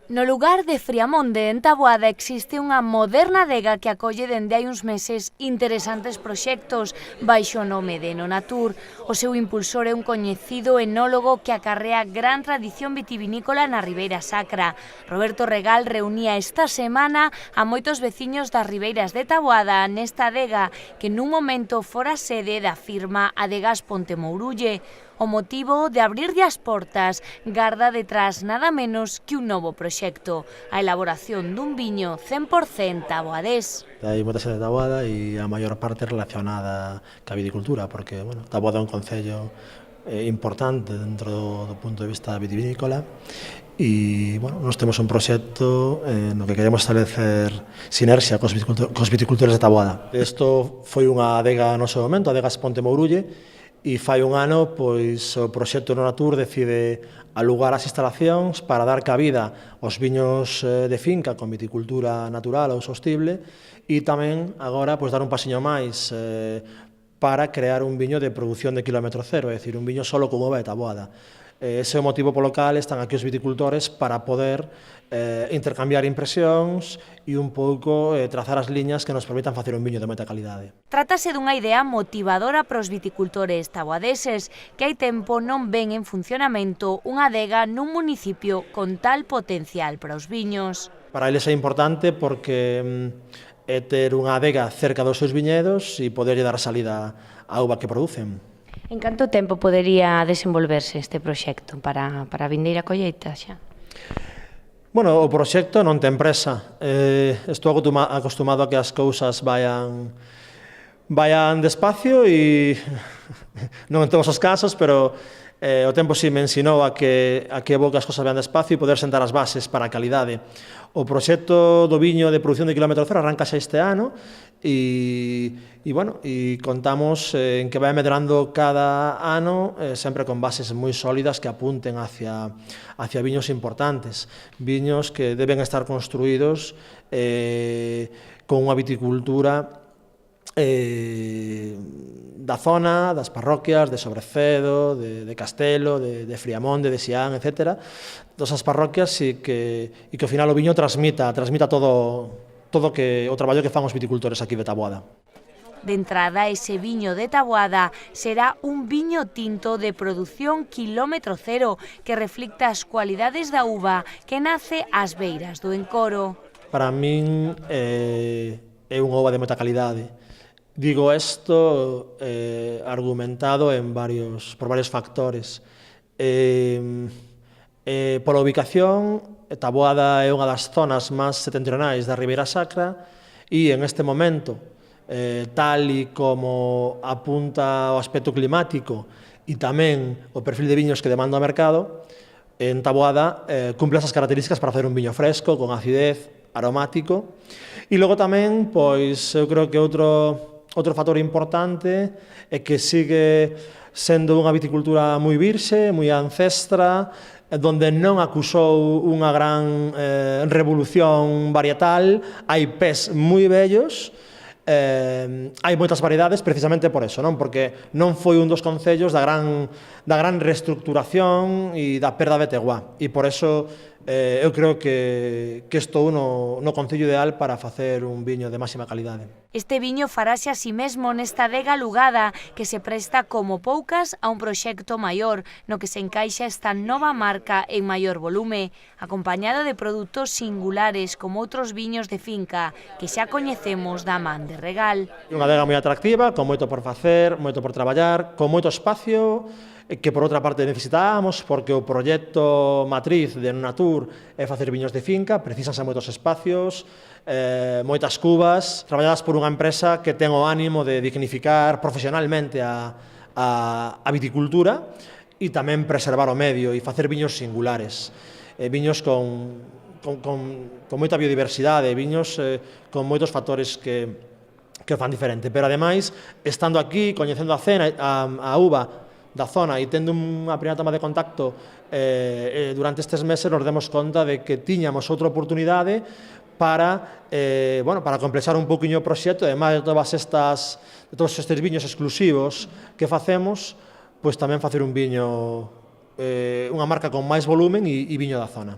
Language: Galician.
No lugar de Friamonde, en Taboada, existe unha moderna adega que acolle dende hai uns meses interesantes proxectos baixo o nome de Enonatur. O seu impulsor é un coñecido enólogo que acarrea gran tradición vitivinícola na Ribeira Sacra. Roberto Regal reunía esta semana a moitos veciños das ribeiras de Taboada nesta adega que nun momento fora sede da firma Adegas Ponte Mourulle. O motivo de abrirlle as portas garda detrás nada menos que un novo proxecto, a elaboración dun viño 100% taboadés. Hai moita xente de Taboada e a maior parte relacionada ca viticultura, porque Taboada é un concello importante dentro do punto de vista vitivinícola e nós temos un proxecto no que queremos establecer sinerxia cos viticultores de Taboada. Isto foi unha adega no seu momento, Adegas Ponte Mourulle, e fai un ano o proxecto Enonatur decide alugar as instalacións para dar cabida aos viños de finca con viticultura natural ou sostible e tamén agora dar un pasiño máis para crear un viño de produción de kilómetro cero, é dicir, un viño solo con uva de Taboada. Ese é o motivo polo cal están aquí os viticultores para poder intercambiar impresións e un pouco trazar as liñas que nos permitan facer un viño de moita calidade. Trátase dunha idea motivadora para os viticultores taboadeses que hai tempo non ven en funcionamento unha adega nun municipio con tal potencial para os viños. Para eles é importante porque é ter unha adega cerca dos seus viñedos e poderlle dar salida á uva que producen. En canto tempo podería desenvolverse este proxecto para a vindeira colleita xa? O proxecto non ten presa. Estou acostumado a que as cousas vayan despacio e non en todos os casos, pero o tempo si me ensinou a que é bo que as cousas vayan despacio e poder sentar as bases para a calidade. O proxecto do viño de produción de kilómetro cero arranca xa este ano e contamos en que vai medrando cada ano sempre con bases moi sólidas que apunten hacia viños importantes, viños que deben estar construídos con unha viticultura da zona, das parroquias de Sobrecedo, de Castelo, de Friamonde, de Xián, etc. Todas as parroquias e que ao final o viño transmita todo o traballo que fan os viticultores aquí de Taboada. De entrada, ese viño de Taboada será un viño tinto de produción kilómetro cero que reflicta as cualidades da uva que nace ás beiras do encoro. Para min é unha uva de moita calidade. Digo isto argumentado por varios factores. Pola ubicación, Taboada é unha das zonas máis setentrionais da Ribeira Sacra e en este momento, tal e como apunta o aspecto climático e tamén o perfil de viños que demanda o mercado, en Taboada cumple esas características para facer un viño fresco, con acidez, aromático. E logo tamén, eu creo que outro factor importante é que sigue sendo unha viticultura moi virxe, moi ancestra, donde non acusou unha gran revolución varietal, hai pés moi vellos, hai moitas variedades precisamente por eso, porque non foi un dos concellos da gran reestructuración e da perda de teguá, e por eso eu creo que estou no concello ideal para facer un viño de máxima calidade. Este viño farase a si mesmo nesta adega alugada que se presta como poucas a un proxecto maior no que se encaixa esta nova marca en maior volume, acompañado de produtos singulares como outros viños de finca que xa coñecemos da man de Regal. Unha adega moi atractiva, con moito por facer, moito por traballar, con moito espacio que por outra parte necesitábamos porque o proxecto matriz de Enonatur é facer viños de finca, precisanse moitos espacios, moitas cubas, traballadas por unha empresa que ten o ánimo de dignificar profesionalmente a viticultura e tamén preservar o medio e facer viños singulares, viños con moita biodiversidade, viños con moitos factores que o fan diferente, pero ademais, estando aquí, coñecendo a uva da zona e tendo unha primeira toma de contacto durante estes meses nos demos conta de que tiñamos outra oportunidade para complexar un pouquiño o proxecto, ademais de todos estes viños exclusivos que facemos, pois tamén facer un viño, unha marca con máis volumen e viño da zona.